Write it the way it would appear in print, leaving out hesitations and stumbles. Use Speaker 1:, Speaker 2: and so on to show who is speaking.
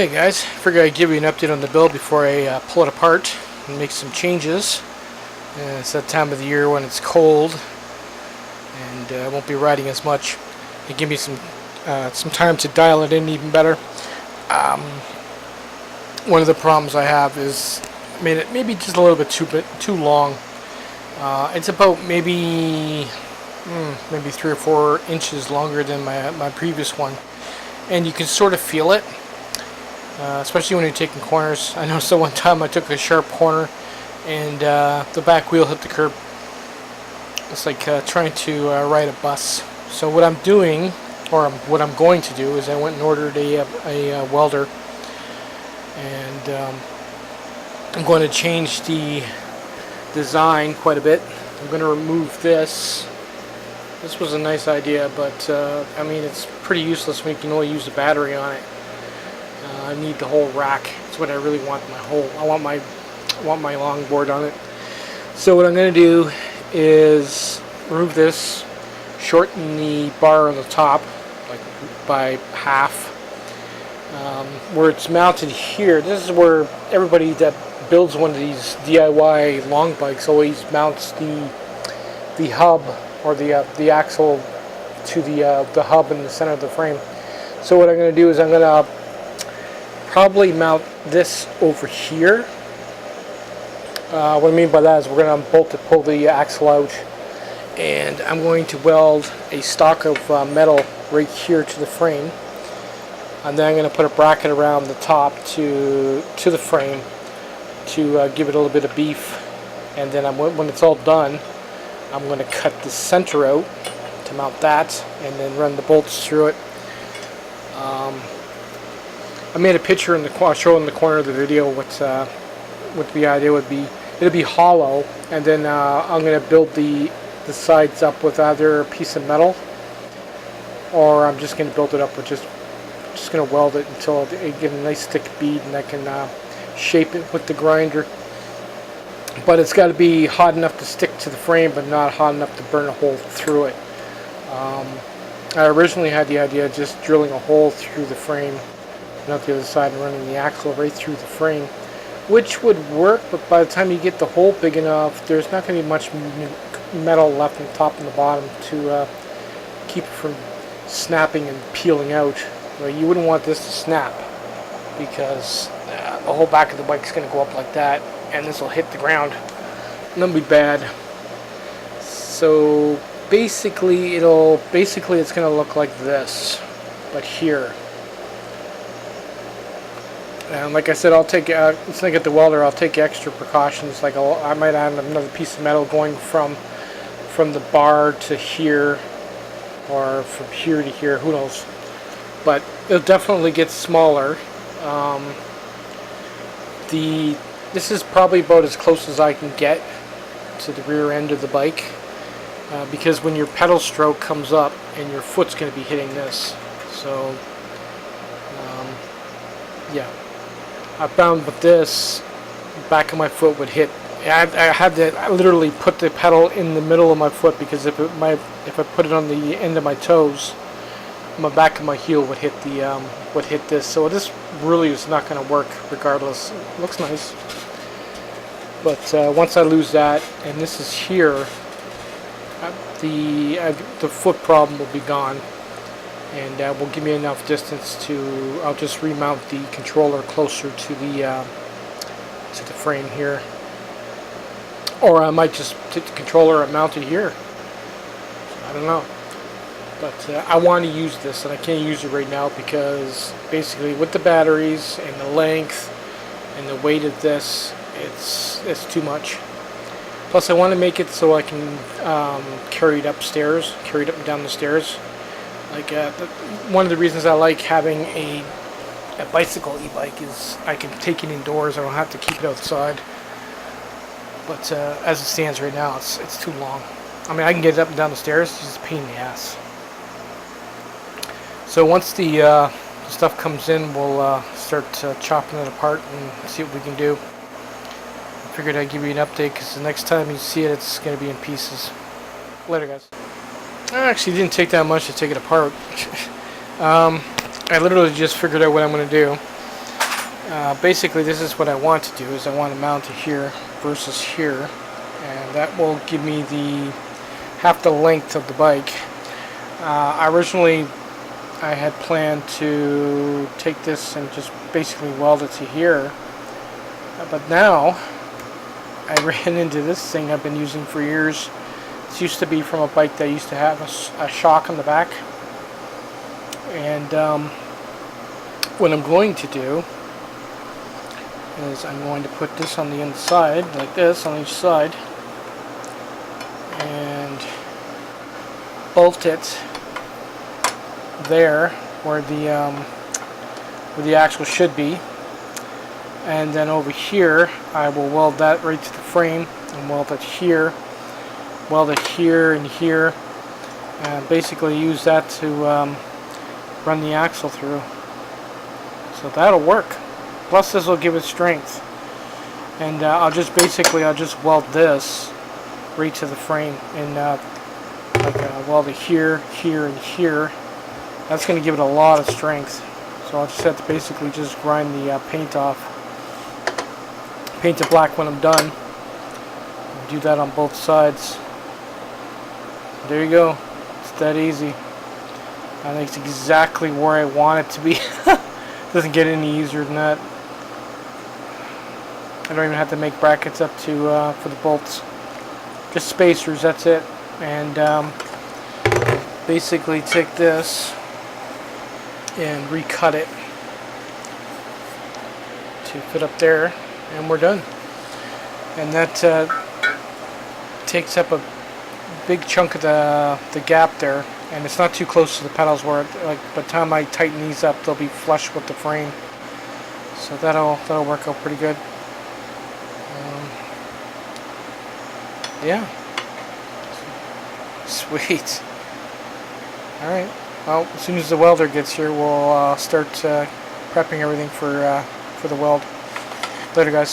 Speaker 1: Hey guys, figured I'd give you an update on the build before I pull it apart and make some changes. It's that time of the year when it's cold and I won't be riding as much. It give me some time to dial it in even better. One of the problems I have is I made it maybe just a little bit too long. It's about maybe 3 or 4 inches longer than my previous one, and you can sort of feel it. Especially when you're taking corners. I noticed that one time I took a sharp corner and the back wheel hit the curb. It's like trying to ride a bus. So what I'm doing, or what I'm going to do, is I went and ordered a welder, and I'm going to change the design quite a bit. I'm going to remove this. This was a nice idea, but I mean, it's pretty useless when you can only use the battery on it. I need the whole rack. That's what I really want. I want my longboard on it. So what I'm going to do is remove this, shorten the bar on the top, like by half. Where it's mounted here, this is where everybody that builds one of these DIY long bikes always mounts the hub or the axle to the hub in the center of the frame. So what I'm going to do is I'm going to probably mount this over here. What I mean by that is we're going to pull the axle out, and I'm going to weld a stock of metal right here to the frame, and then I'm going to put a bracket around the top to the frame to give it a little bit of beef, and then when it's all done, I'm going to cut the center out to mount that and then run the bolts through it. I made a picture show in the corner of the video what the idea would be. It'll be hollow, and then I'm going to build the sides up with either a piece of metal, or I'm just going to build it up with just going to weld it until I get a nice thick bead, and I can shape it with the grinder. But it's got to be hot enough to stick to the frame, but not hot enough to burn a hole through it. I originally had the idea of just drilling a hole through the frame, not the other side, and running the axle right through the frame, which would work, but by the time you get the hole big enough, there's not going to be much metal left on the top and the bottom to keep it from snapping and peeling out. Well, you wouldn't want this to snap, because the whole back of the bike is going to go up like that, and this will hit the ground, and that'll be bad. So basically it's going to look like this, but here. And like I said, I'll take since I get the welder, I'll take extra precautions. Like I might add another piece of metal going from the bar to here, or from here to here. Who knows? But it'll definitely get smaller. This is probably about as close as I can get to the rear end of the bike, because when your pedal stroke comes up, and your foot's going to be hitting this. So yeah. I found with this, the back of my foot would hit. I had to literally put the pedal in the middle of my foot, because if I put it on the end of my toes, my back of my heel would hit this. So this really is not going to work regardless. It looks nice, but once I lose that, and this is here, the foot problem will be gone. And will give me enough distance I'll just remount the controller closer to the frame here. Or I might just take the controller and mount it here. I don't know. But I want to use this, and I can't use it right now because basically with the batteries and the length and the weight of this, it's too much. Plus I want to make it so I can carry it up and down the stairs. Like one of the reasons I like having a bicycle e-bike is I can take it indoors. I don't have to keep it outside. But as it stands right now, it's too long. I mean, I can get it up and down the stairs. It's just a pain in the ass. So once the stuff comes in, we'll start chopping it apart and see what we can do. I figured I'd give you an update, because the next time you see it, it's going to be in pieces. Later, guys. I actually didn't take that much to take it apart. I literally just figured out what I'm going to do. Basically this is what I want to do, is I want to mount it here versus here, and that will give me the half the length of the bike. Originally I had planned to take this and just basically weld it to here, but now I ran into this thing I've been using for years. This used to be from a bike that used to have a shock on the back, and what I'm going to do is I'm going to put this on the inside, like this, on each side, and bolt it there where the axle should be, and then over here I will weld that right to the frame and weld it here and here, and basically use that to run the axle through. So that'll work. Plus this will give it strength, and I'll just weld this right to the frame, and weld it here, here, and here. That's going to give it a lot of strength. So I'll just have to basically just grind the paint off, paint it black when I'm done, and do that on both sides. There you go. It's that easy. I think it's exactly where I want it to be. Doesn't get any easier than that. I don't even have to make brackets up to for the bolts. Just spacers, that's it. And basically take this and recut it to fit up there, and we're done. And that takes up a big chunk of the gap there, and it's not too close to the pedals where by the time I tighten these up they'll be flush with the frame. So that'll work out pretty good. Yeah. Sweet. Alright. Well, as soon as the welder gets here, we'll start prepping everything for the weld. Later, guys.